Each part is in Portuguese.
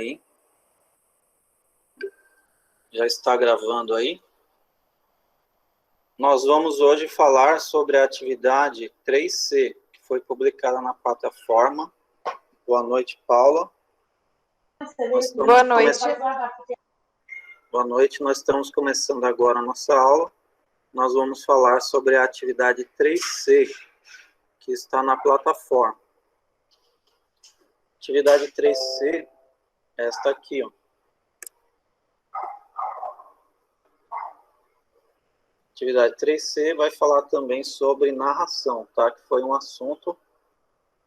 aí. Já está gravando aí. Nós vamos hoje falar sobre a atividade 3C, que foi publicada na plataforma. Boa noite, Paula. Boa noite. Boa noite, nós estamos começando agora a nossa aula. Nós vamos falar sobre a atividade 3C, que está na plataforma. Atividade 3C é esta aqui, ó. Atividade 3C vai falar também sobre narração, tá? Que foi um assunto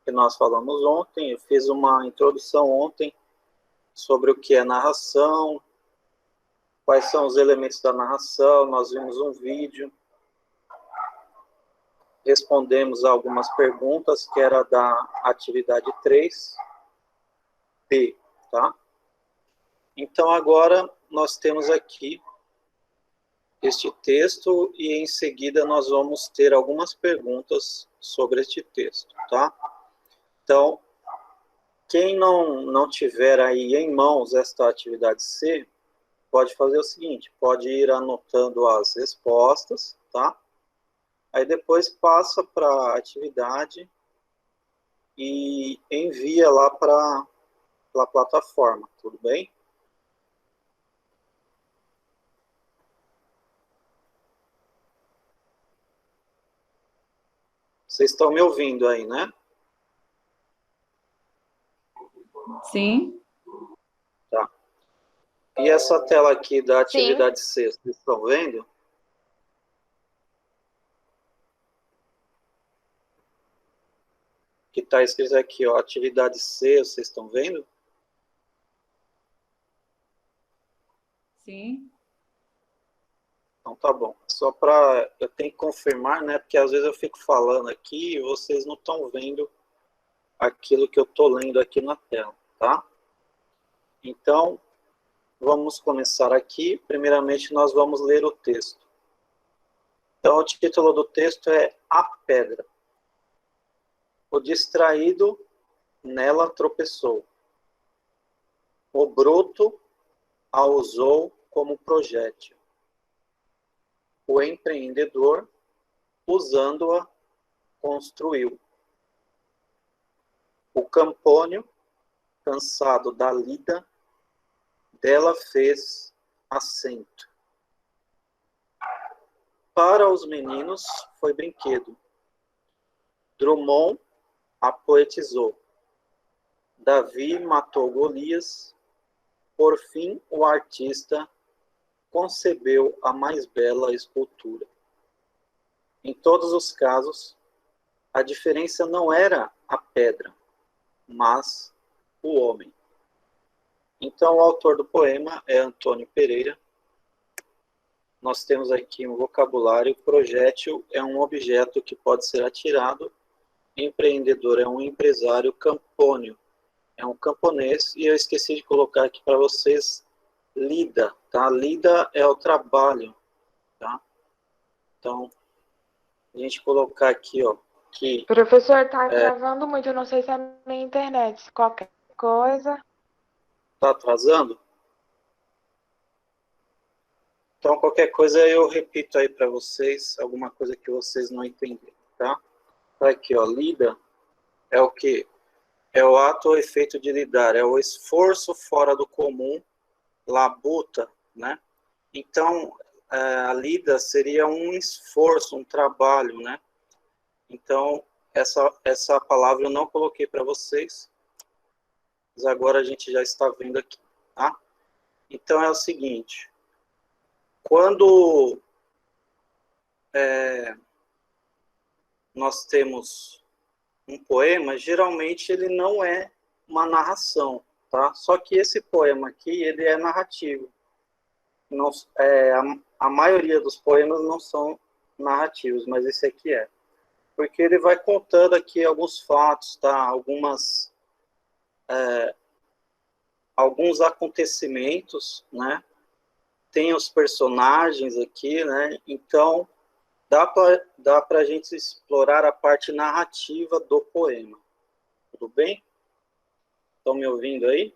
que nós falamos ontem. Eu fiz uma introdução ontem sobre o que é narração, quais são os elementos da narração. Nós vimos um vídeo, respondemos algumas perguntas que era da atividade 3B, tá? Então agora nós temos aqui este texto e em seguida nós vamos ter algumas perguntas sobre este texto, tá? Então, quem não tiver aí em mãos esta atividade C, pode fazer o seguinte, pode ir anotando as respostas, tá? Aí depois passa para a atividade e envia lá para a plataforma, tudo bem? Vocês estão me ouvindo aí, né? Sim. Tá. E essa tela aqui da atividade C, vocês estão vendo? Que está escrito aqui, ó, atividade C, vocês estão vendo? Sim. Então tá bom. Só para eu tenho que confirmar, né? Porque às vezes eu fico falando aqui e vocês não estão vendo aquilo que eu estou lendo aqui na tela, tá? Então, vamos começar aqui. Primeiramente, nós vamos ler o texto. Então, o título do texto é A Pedra. O distraído nela tropeçou. O broto a usou como projétil. O empreendedor, usando-a, construiu. O campônio, cansado da lida, dela fez assento. Para os meninos foi brinquedo. Drummond a poetizou. Davi matou Golias. Por fim, o artista concebeu a mais bela escultura. Em todos os casos, a diferença não era a pedra, mas o homem. Então, o autor do poema é Antônio Pereira. Nós temos aqui um vocabulário. Projétil é um objeto que pode ser atirado. Empreendedor é um empresário. Campônio é um camponês. E eu esqueci de colocar aqui para vocês lida, tá? Lida é o trabalho, tá? Então, a gente colocar aqui, ó, que... Professor, tá travando muito, eu não sei se é a minha internet. Qualquer coisa... Tá atrasando? Então, qualquer coisa eu repito aí para vocês, alguma coisa que vocês não entenderam, tá? Tá aqui, ó, lida é o quê? É o ato ou efeito de lidar, é o esforço fora do comum, labuta, né? Então, a lida seria um esforço, um trabalho, né? Então, essa palavra eu não coloquei para vocês, mas agora a gente já está vendo aqui, tá? Então, é o seguinte, quando nós temos um poema, geralmente ele não é uma narração, tá? Só que esse poema aqui, ele é narrativo. Não, a maioria dos poemas não são narrativos, mas esse aqui é. Porque ele vai contando aqui alguns fatos, tá? Alguns acontecimentos, né? Tem os personagens aqui, né? Então, dá para a gente explorar a parte narrativa do poema. Tudo bem? Estão me ouvindo aí?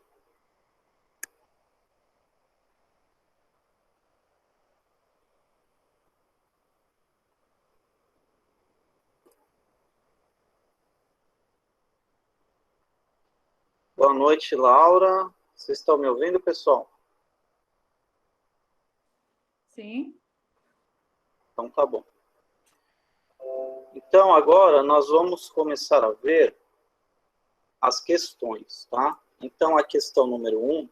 Boa noite, Laura. Vocês estão me ouvindo, pessoal? Sim. Então, tá bom. Então, agora nós vamos começar a ver as questões, tá? Então, a questão número 1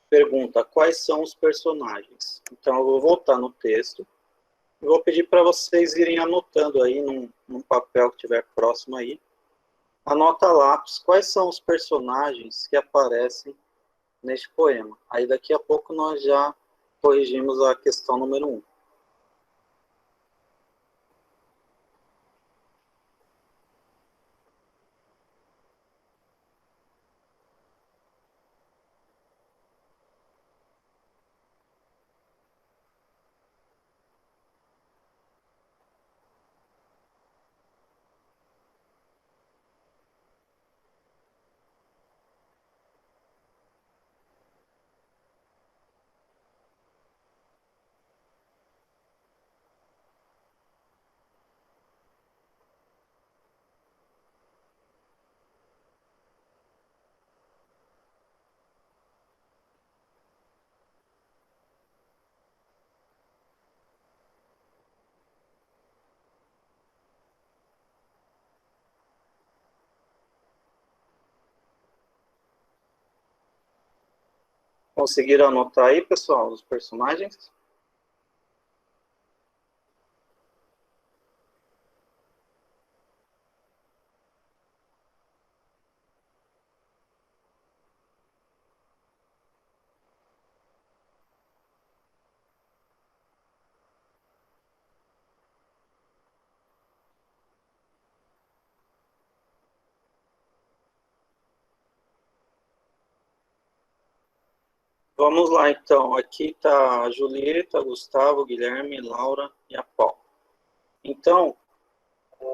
pergunta quais são os personagens. Então, eu vou voltar no texto e vou pedir para vocês irem anotando aí num papel que estiver próximo aí. Anota a lápis quais são os personagens que aparecem neste poema. Aí, daqui a pouco, nós já corrigimos a questão número 1. Conseguiram anotar aí, pessoal, os personagens? Vamos lá, então. Aqui está a Julieta, Gustavo, Guilherme, Laura e a Paula. Então,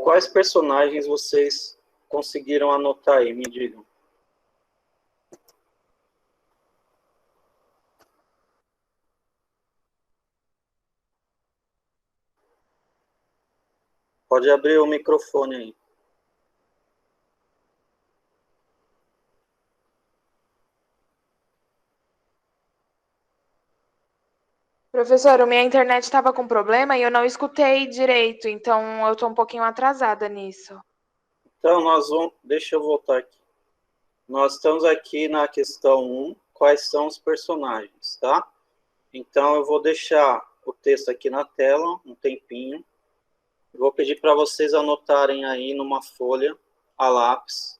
quais personagens vocês conseguiram anotar aí? Me digam. Pode abrir o microfone aí. Professor, a minha internet estava com problema e eu não escutei direito, então eu estou um pouquinho atrasada nisso. Então, deixa eu voltar aqui. Nós estamos aqui na questão 1, quais são os personagens, tá? Então, eu vou deixar o texto aqui na tela, um tempinho. Vou pedir para vocês anotarem aí numa folha a lápis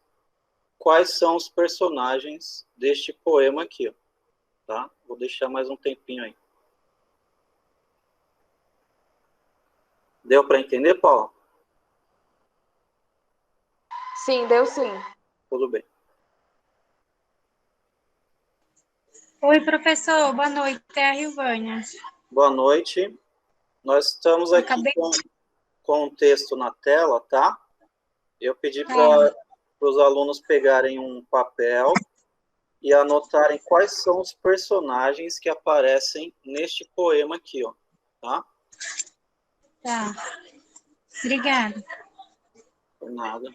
quais são os personagens deste poema aqui, ó, tá? Vou deixar mais um tempinho aí. Deu para entender, Paula? Sim, deu sim. Tudo bem. Oi, professor. Boa noite. É a Rilvânia. Boa noite. Nós estamos aqui com o texto na tela, tá? Eu pedi para os alunos pegarem um papel e anotarem quais são os personagens que aparecem neste poema aqui, ó, tá? Tá. Obrigada. Por nada.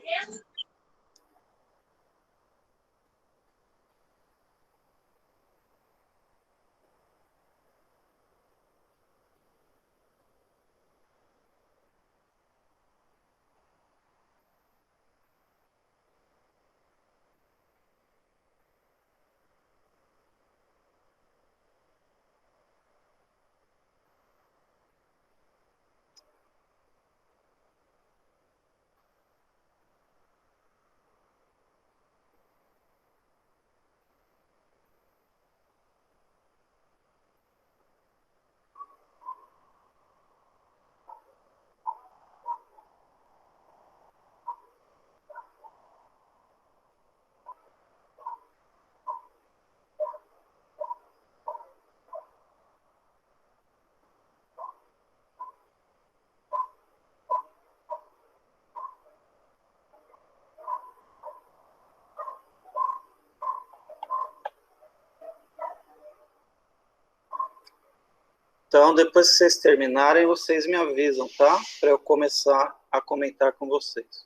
Então, depois que vocês terminarem, vocês me avisam, tá? Para eu começar a comentar com vocês.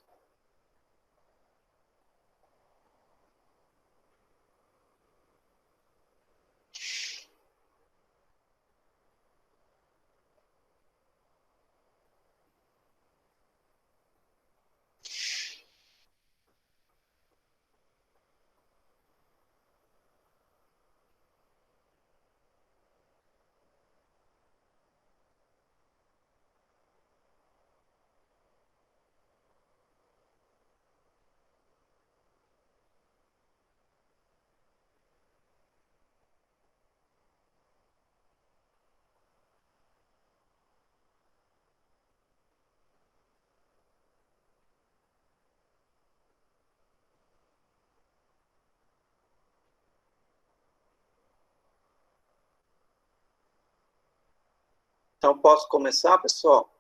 Então, posso começar, pessoal?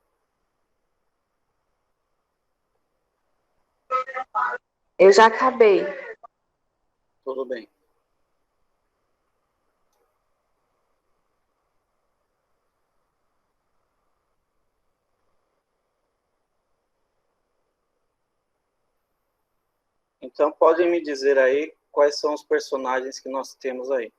Eu já acabei. Tudo bem. Então, podem me dizer aí quais são os personagens que nós temos aí.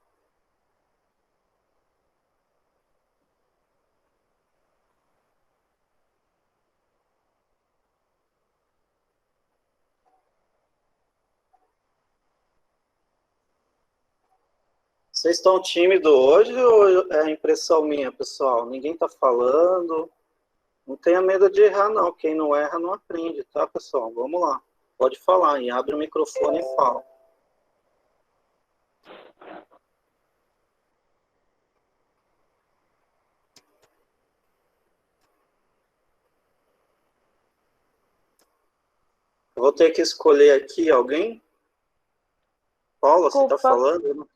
Vocês estão tímidos hoje ou é impressão minha, pessoal? Ninguém está falando. Não tenha medo de errar, não. Quem não erra, não aprende, tá, pessoal? Vamos lá. Pode falar, hein? Abre o microfone e fala. Eu vou ter que escolher aqui alguém. Paula, você está falando? Eu não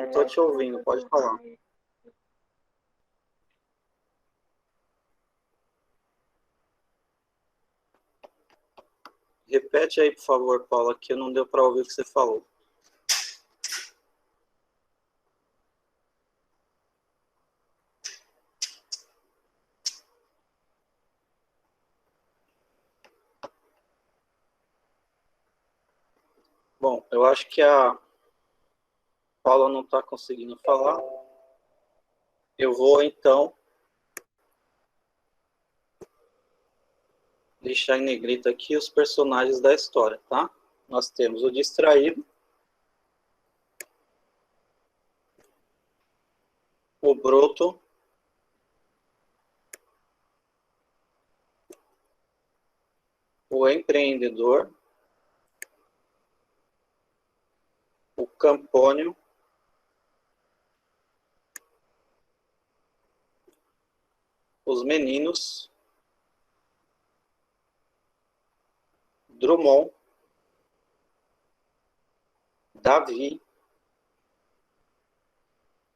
estou te ouvindo. Pode falar. Repete aí, por favor, Paula, que não deu para ouvir o que você falou. Bom, eu acho que a Paula não está conseguindo falar. Eu vou, então, deixar em negrito aqui os personagens da história, tá? Nós temos o distraído, o broto, o empreendedor, o campônio, os meninos, Drummond, Davi,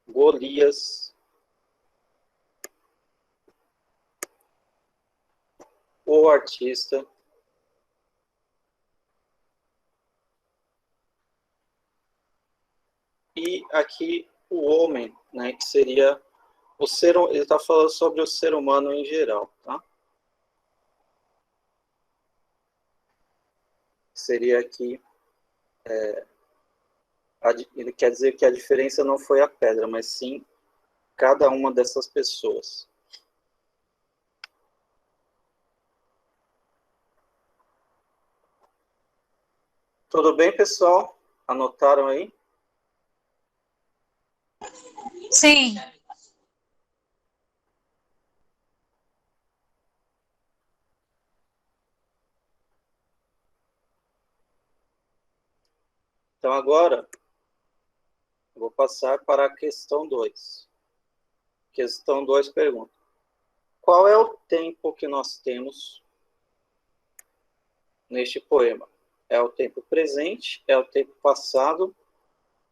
Golias, o artista, e aqui o homem, né, que seria o ser, ele está falando sobre o ser humano em geral, tá? Seria aqui, ele quer dizer que a diferença não foi a pedra, mas sim cada uma dessas pessoas. Tudo bem, pessoal? Anotaram aí? Sim. Então, agora, eu vou passar para a questão 2. Questão 2 pergunta: qual é o tempo que nós temos neste poema? É o tempo presente, é o tempo passado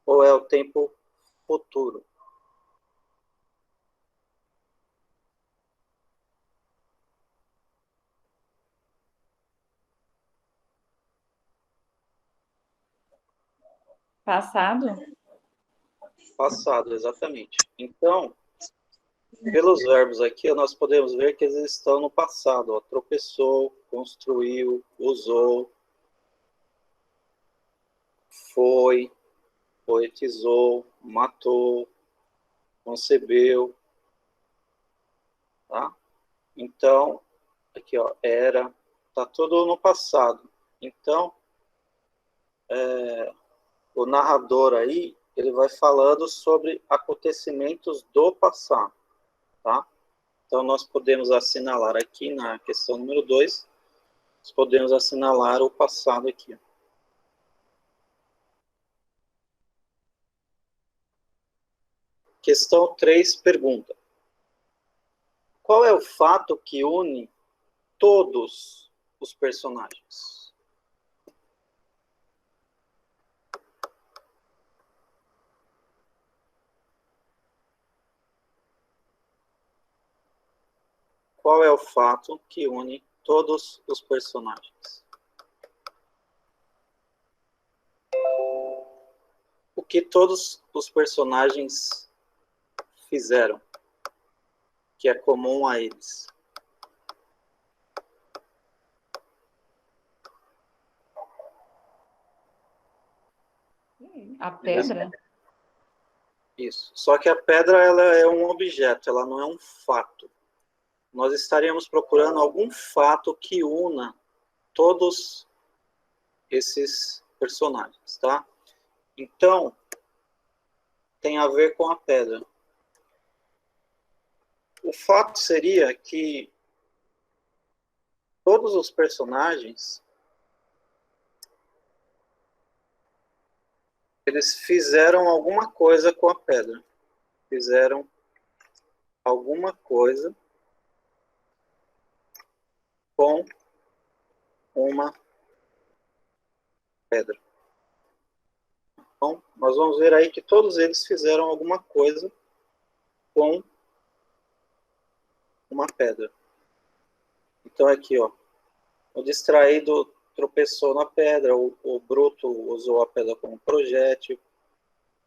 ou é o tempo futuro? Passado? Passado, exatamente. Então, pelos verbos aqui, nós podemos ver que eles estão no passado. Ó, tropeçou, construiu, usou, foi, poetizou, matou, concebeu, tá? Então, aqui, ó, era, tá tudo no passado. Então, o narrador aí, ele vai falando sobre acontecimentos do passado, tá? Então, nós podemos assinalar aqui na questão número 2, nós podemos assinalar o passado aqui. Questão 3 pergunta: qual é o fato que une todos os personagens? qual é o fato que une todos os personagens? O que todos os personagens fizeram, que é comum a eles? A pedra? Isso. Só que a pedra, ela é um objeto, ela não é um fato. Nós estaríamos procurando algum fato que una todos esses personagens, tá? Então, tem a ver com a pedra. O fato seria que todos os personagens, eles fizeram alguma coisa com a pedra. Fizeram alguma coisa com uma pedra. Então, nós vamos ver aí que todos eles fizeram alguma coisa com uma pedra. Então, aqui, ó, o distraído tropeçou na pedra, o bruto usou a pedra como projétil,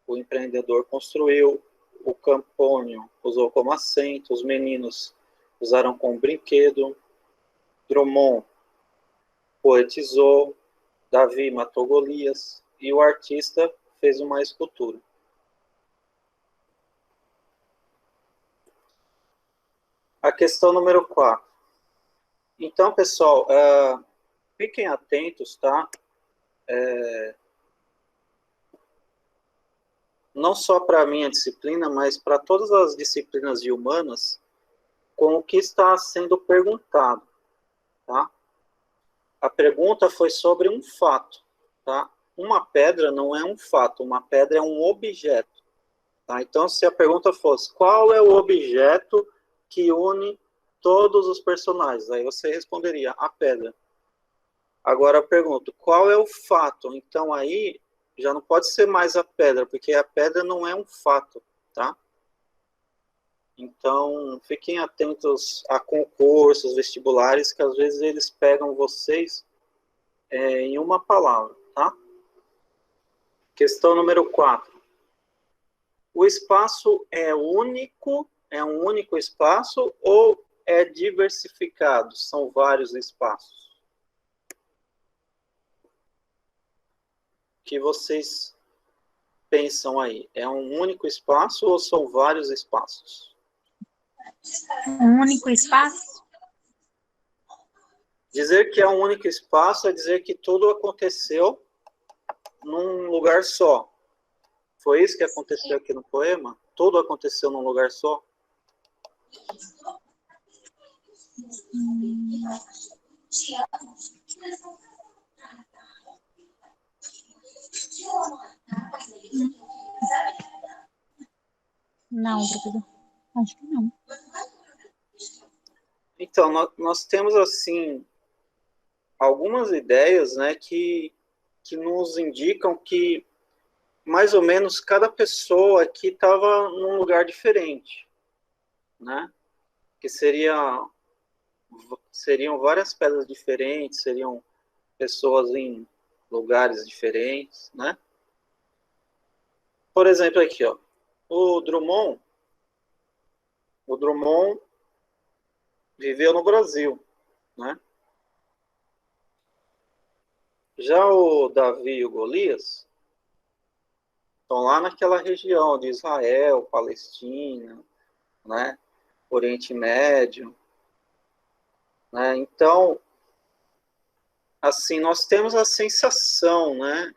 o empreendedor construiu, o campônio usou como assento, os meninos usaram como brinquedo, Drummond poetizou, Davi matou Golias e o artista fez uma escultura. A questão número 4. Então, pessoal, fiquem atentos, tá? Não só para a minha disciplina, mas para todas as disciplinas de humanas, com o que está sendo perguntado, tá? A pergunta foi sobre um fato, tá? Uma pedra não é um fato, uma pedra é um objeto, tá? Então, se a pergunta fosse, qual é o objeto que une todos os personagens? Aí você responderia, a pedra. Agora eu pergunto, qual é o fato? Então, aí já não pode ser mais a pedra, porque a pedra não é um fato, tá? Então, fiquem atentos a concursos, vestibulares, que às vezes eles pegam vocês em uma palavra, tá? Questão número 4. O espaço é único, é um único espaço ou é diversificado? São vários espaços. O que vocês pensam aí? É um único espaço ou são vários espaços? Um único espaço? Dizer que é um único espaço é dizer que tudo aconteceu num lugar só. Foi isso que aconteceu aqui no poema? Tudo aconteceu num lugar só? Não, professor. Acho que não. Então, nós temos, assim, algumas ideias, né, que nos indicam que, mais ou menos, cada pessoa aqui estava num lugar diferente, né? Que seriam várias pedras diferentes, seriam pessoas em lugares diferentes, né? Por exemplo, aqui, ó, o Drummond viveu no Brasil, né? Já o Davi e o Golias estão lá naquela região de Israel, Palestina, né? Oriente Médio, né? Então, assim, nós temos a sensação, né,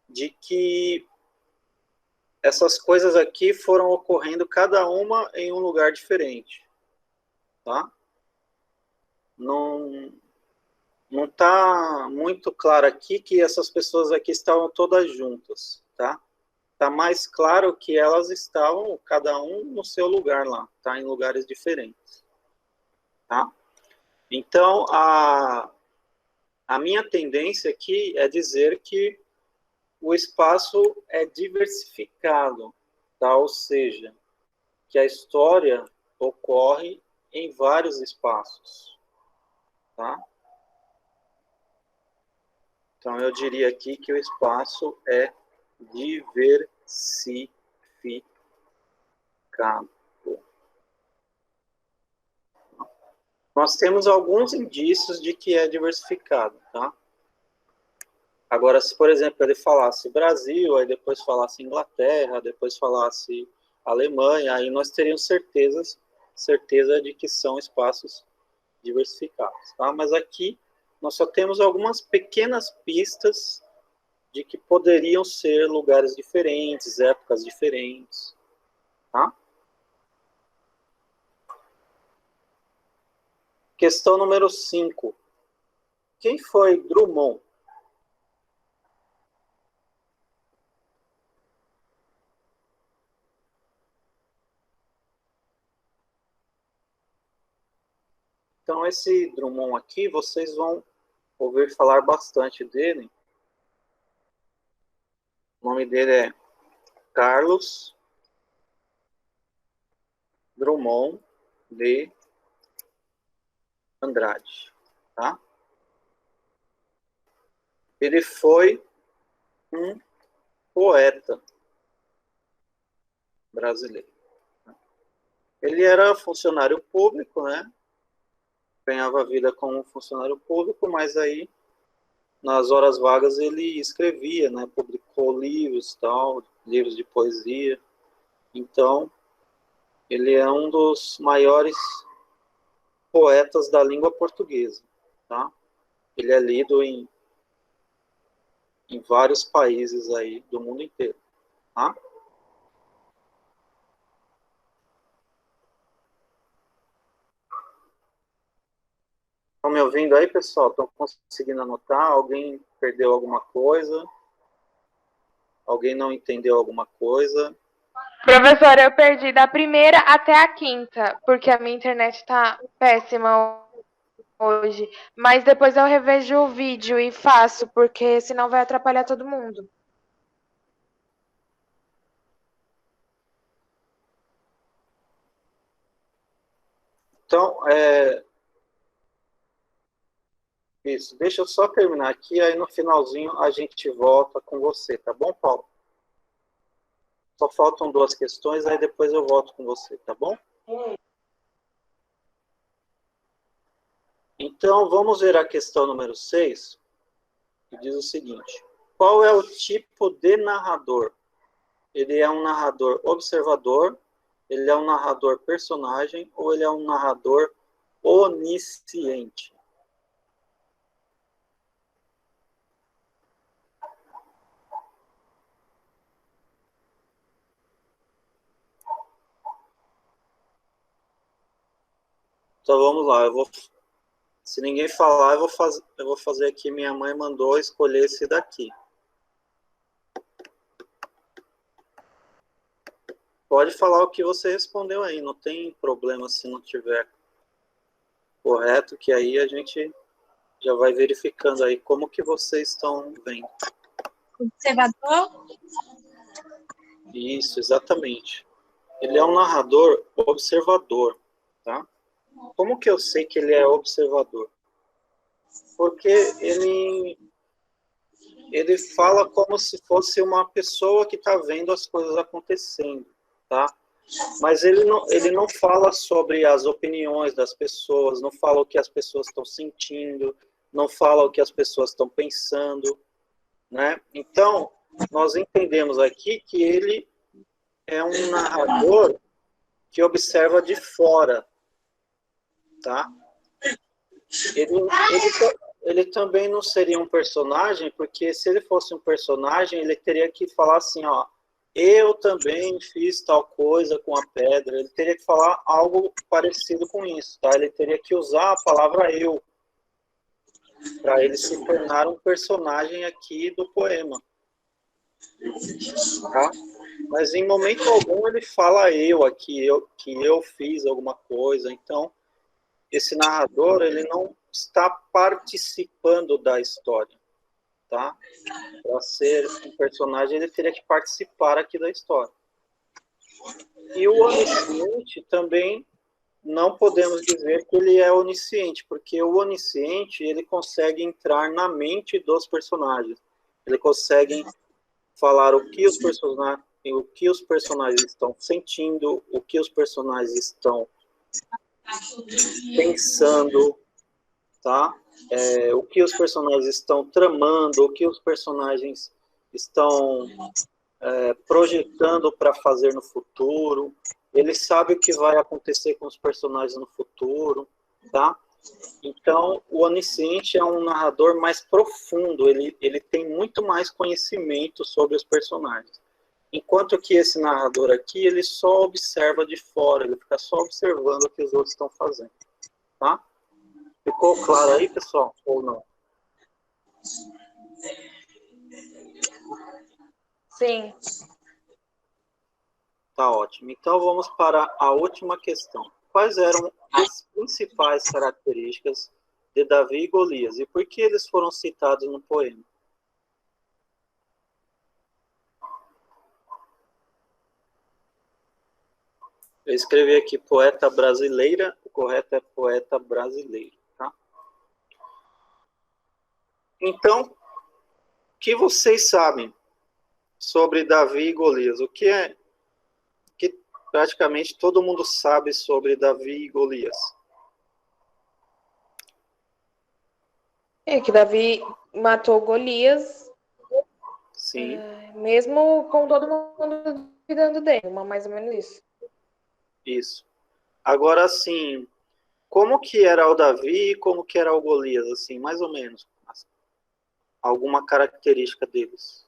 de que essas coisas aqui foram ocorrendo cada uma em um lugar diferente, tá? Não está muito claro aqui que essas pessoas aqui estavam todas juntas, tá? Está mais claro que elas estavam, cada um no seu lugar lá, tá? Em lugares diferentes, tá? Então, a minha tendência aqui é dizer que o espaço é diversificado, tá? Ou seja, que a história ocorre em vários espaços, tá? Então, eu diria aqui que o espaço é diversificado. Nós temos alguns indícios de que é diversificado, tá? Agora, se, por exemplo, ele falasse Brasil, aí depois falasse Inglaterra, depois falasse Alemanha, aí nós teríamos certeza de que são espaços diversificados, tá? Mas aqui nós só temos algumas pequenas pistas de que poderiam ser lugares diferentes, épocas diferentes, tá? Questão número 5. Quem foi Drummond? Então, esse Drummond aqui, vocês vão ouvir falar bastante dele. O nome dele é Carlos Drummond de Andrade, tá? Ele foi um poeta brasileiro. Ele era funcionário público, né? Ganhava vida como funcionário público, mas aí, nas horas vagas, ele escrevia, né? Publicou livros, tal, livros de poesia. Então, ele é um dos maiores poetas da língua portuguesa, tá? Ele é lido em vários países aí do mundo inteiro, tá? Estão me ouvindo aí, pessoal? Estão conseguindo anotar? Alguém perdeu alguma coisa? Alguém não entendeu alguma coisa? Professora, eu perdi da primeira até a quinta, porque a minha internet está péssima hoje. Mas depois eu revejo o vídeo e faço, porque senão vai atrapalhar todo mundo. Então, isso. Deixa eu só terminar aqui, aí no finalzinho a gente volta com você, tá bom, Paulo? Só faltam 2 questões, aí depois eu volto com você, tá bom? Então, vamos ver a questão número 6, que diz o seguinte: qual é o tipo de narrador? Ele é um narrador observador, ele é um narrador personagem ou ele é um narrador onisciente? Então vamos lá, se ninguém falar, eu vou fazer aqui, minha mãe mandou escolher esse daqui. Pode falar o que você respondeu aí, não tem problema se não tiver correto, que aí a gente já vai verificando aí como que vocês estão vendo. Observador? Isso, exatamente. Ele é um narrador observador, tá? Como que eu sei que ele é observador? Porque ele fala como se fosse uma pessoa que está vendo as coisas acontecendo, tá? Mas ele não fala sobre as opiniões das pessoas, não fala o que as pessoas estão sentindo, não fala o que as pessoas estão pensando, né? Então, nós entendemos aqui que ele é um narrador que observa de fora, tá? Ele também não seria um personagem, porque se ele fosse um personagem, ele teria que falar assim, ó, eu também fiz tal coisa com a pedra. Ele teria que falar algo parecido com isso, tá? Ele teria que usar a palavra eu, para ele se tornar um personagem aqui do poema, tá? Mas em momento algum ele fala eu aqui, que eu fiz alguma coisa. Então, esse narrador, ele não está participando da história, tá? Para ser um personagem, ele teria que participar aqui da história. E o onisciente também não podemos dizer que ele é onisciente, porque o onisciente, ele consegue entrar na mente dos personagens. Ele consegue falar o que os personagens estão sentindo, o que os personagens estão pensando, tá? O que os personagens estão tramando, o que os personagens estão projetando para fazer no futuro. Ele sabe o que vai acontecer com os personagens no futuro, tá? Então, o onisciente é um narrador mais profundo, ele tem muito mais conhecimento sobre os personagens. Enquanto que esse narrador aqui, ele só observa de fora, ele fica só observando o que os outros estão fazendo, tá? Ficou claro aí, pessoal, ou não? Sim. Tá ótimo. Então, vamos para a última questão. Quais eram as principais características de Davi e Golias? E por que eles foram citados no poema? Eu escrevi aqui poeta brasileira, o correto é poeta brasileiro, tá? Então, o que vocês sabem sobre Davi e Golias? O que é que praticamente todo mundo sabe sobre Davi e Golias? É que Davi matou Golias, Sim. mesmo com todo mundo duvidando dele, mais ou menos isso. Isso. Agora, assim, como que era o Davi e como que era o Golias, assim, mais ou menos? Alguma característica deles?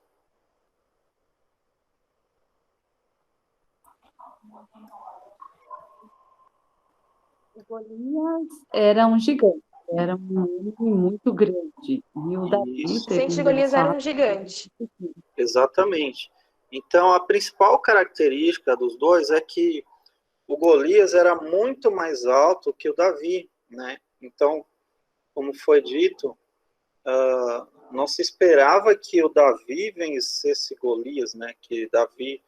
O Golias era um gigante, era um homem muito grande. E o Davi, Isso. Sente segundo ele Golias era fala, um gigante. Exatamente. Então, a principal característica dos dois é que o Golias era muito mais alto que o Davi, né? Então, como foi dito, não se esperava que o Davi vencesse Golias, né? Que Davi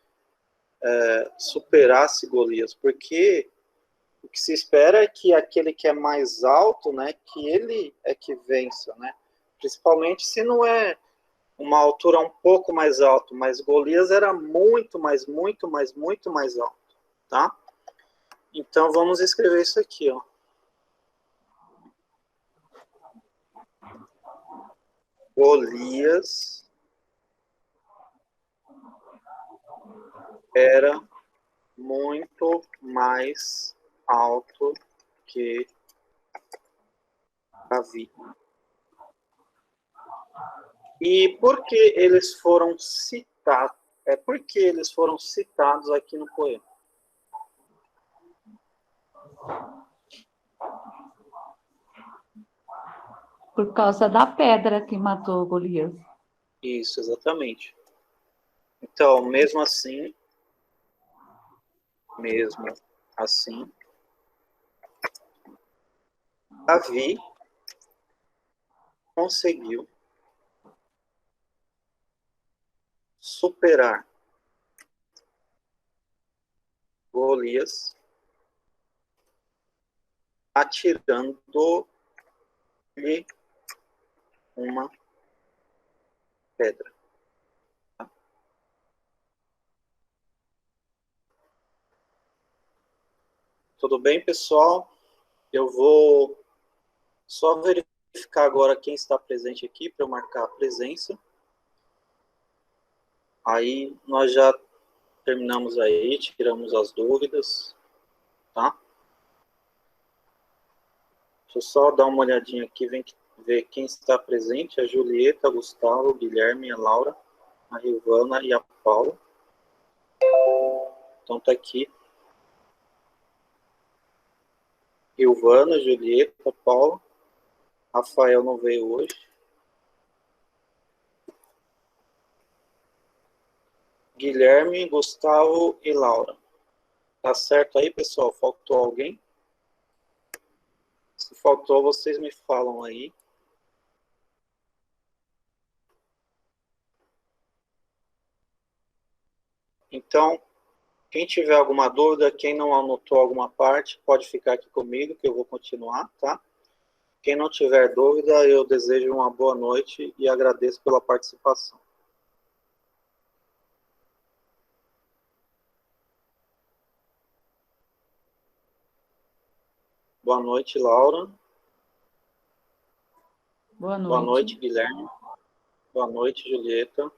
superasse Golias, porque o que se espera é que aquele que é mais alto, né? Que ele é que vença, né? Principalmente se não é uma altura um pouco mais alta, mas Golias era muito mais alto, tá? Então vamos escrever isso aqui, ó. Golias era muito mais alto que Davi. E por que eles foram citados? Por que eles foram citados aqui no poema? por causa da pedra que matou Golias. Isso, exatamente. Então, mesmo assim, Davi conseguiu superar Golias atirando-lhe uma pedra. Tudo bem, pessoal? Eu vou só verificar agora quem está presente aqui para eu marcar a presença. Aí nós já terminamos aí, tiramos as dúvidas, tá? Deixa eu só dar uma olhadinha aqui, ver quem está presente. A Julieta, a Gustavo, o Guilherme, a Laura, a Rivana e a Paula. Então tá aqui. Rivana, Julieta, Paula. Rafael não veio hoje. Guilherme, Gustavo e Laura. Tá certo aí, pessoal? Faltou alguém? Se faltou, vocês me falam aí. Então, Quem tiver alguma dúvida, quem não anotou alguma parte, pode ficar aqui comigo, que eu vou continuar, tá? Quem não tiver dúvida, eu desejo uma boa noite e agradeço pela participação. Boa noite, Laura. Boa Boa noite. noite, Guilherme. Boa noite, Julieta.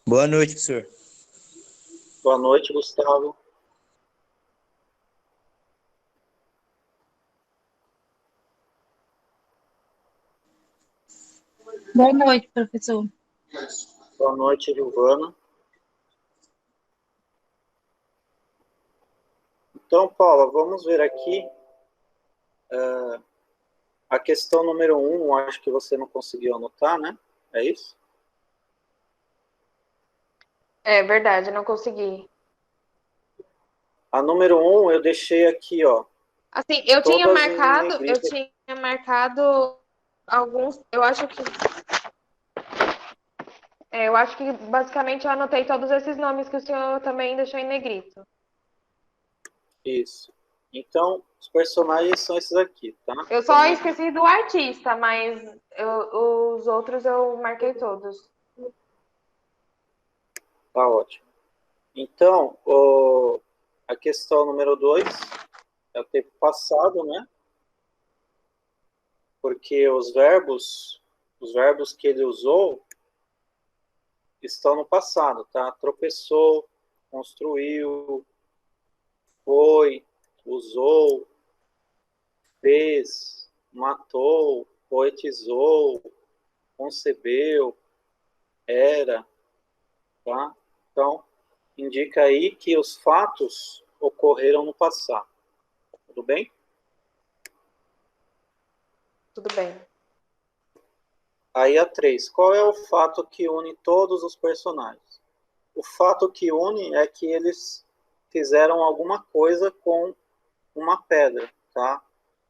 Boa noite, professor. Boa noite, Gustavo. Boa noite, professor. Boa noite, Giovana. Então, Paula, vamos ver aqui a questão número 1, acho que você não conseguiu anotar, né? É isso? É verdade, não consegui. A número 1 eu deixei aqui, ó. Assim, eu tinha Todas em marcado alguns, eu acho que basicamente eu anotei todos esses nomes que o senhor também deixou em negrito. Isso. Então, os personagens são esses aqui, tá? Eu só esqueci do artista, mas os outros eu marquei todos. Tá ótimo. Então, a questão número 2 é o tempo passado, né? Porque os verbos que ele usou estão no passado, tá? Tropeçou, construiu, foi, usou, fez, matou, poetizou, concebeu, era, tá? Então, indica aí que os fatos ocorreram no passado. Tudo bem? Tudo bem. Aí a 3. Qual é o fato que une todos os personagens? O fato que une é que eles fizeram alguma coisa com uma pedra, tá?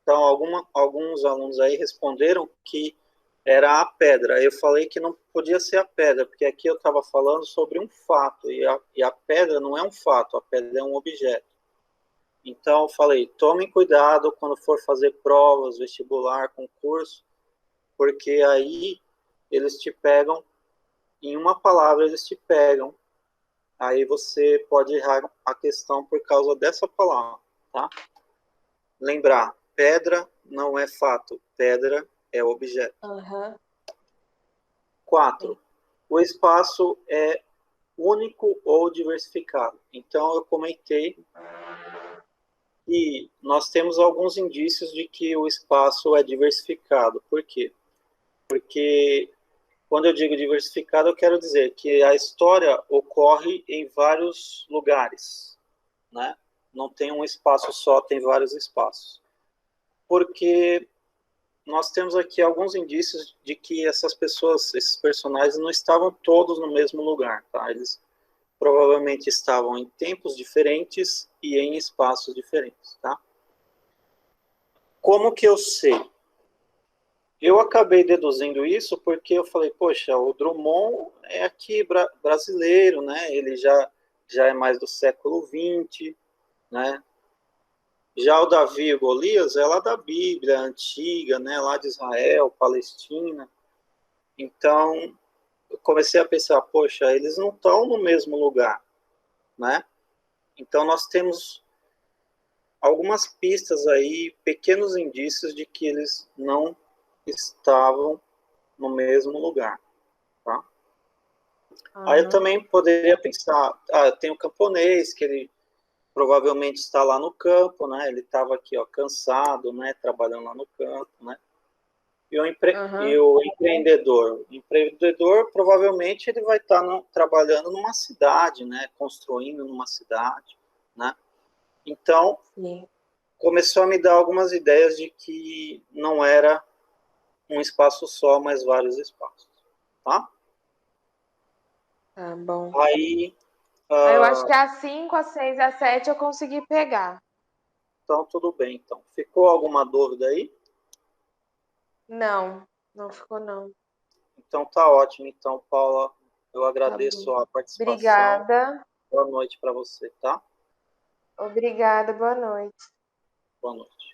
Então, alguns alunos aí responderam que era a pedra. Eu falei que não podia ser a pedra, porque aqui eu estava falando sobre um fato, e a pedra não é um fato, a pedra é um objeto. Então, eu falei, tomem cuidado quando for fazer provas, vestibular, concurso, porque aí eles te pegam, em uma palavra eles te pegam, aí você pode errar a questão por causa dessa palavra, tá? Lembrar, pedra não é fato, pedra é objeto. Uhum. 4. O espaço é único ou diversificado. Então, eu comentei que nós temos alguns indícios de que o espaço é diversificado. Por quê? Porque quando eu digo diversificado, eu quero dizer que a história ocorre em vários lugares, né? Não tem um espaço só, tem vários espaços. Porque nós temos aqui alguns indícios de que essas pessoas, esses personagens, não estavam todos no mesmo lugar, tá? Eles provavelmente estavam em tempos diferentes e em espaços diferentes, tá? Como que eu sei? Eu acabei deduzindo isso porque eu falei, poxa, o Drummond é aqui brasileiro, né? Ele já é mais do século XX, né? Já o Davi e o Golias é lá da Bíblia antiga, né? Lá de Israel, Palestina. Então, eu comecei a pensar, poxa, eles não estão no mesmo lugar, né? Então, nós temos algumas pistas aí, pequenos indícios de que eles não estavam no mesmo lugar, tá? Uhum. Aí eu também poderia pensar, tem o camponês, que ele provavelmente está lá no campo, né? Ele estava aqui, ó, cansado, né? Trabalhando lá no campo, né? E o empreendedor? O empreendedor, provavelmente, ele vai estar trabalhando numa cidade, né? Construindo numa cidade, né? Então, Sim. começou a me dar algumas ideias de que não era um espaço só, mas vários espaços, tá? Tá bom. Aí, Eu acho que a 5, a 6 e a 7 eu consegui pegar. então tudo bem. Então, ficou alguma dúvida aí? Não, não ficou não. Então tá ótimo. Então, Paula, eu Tá agradeço bom. a participação. Obrigada. Boa noite para você, tá? Obrigada, boa noite. Boa noite.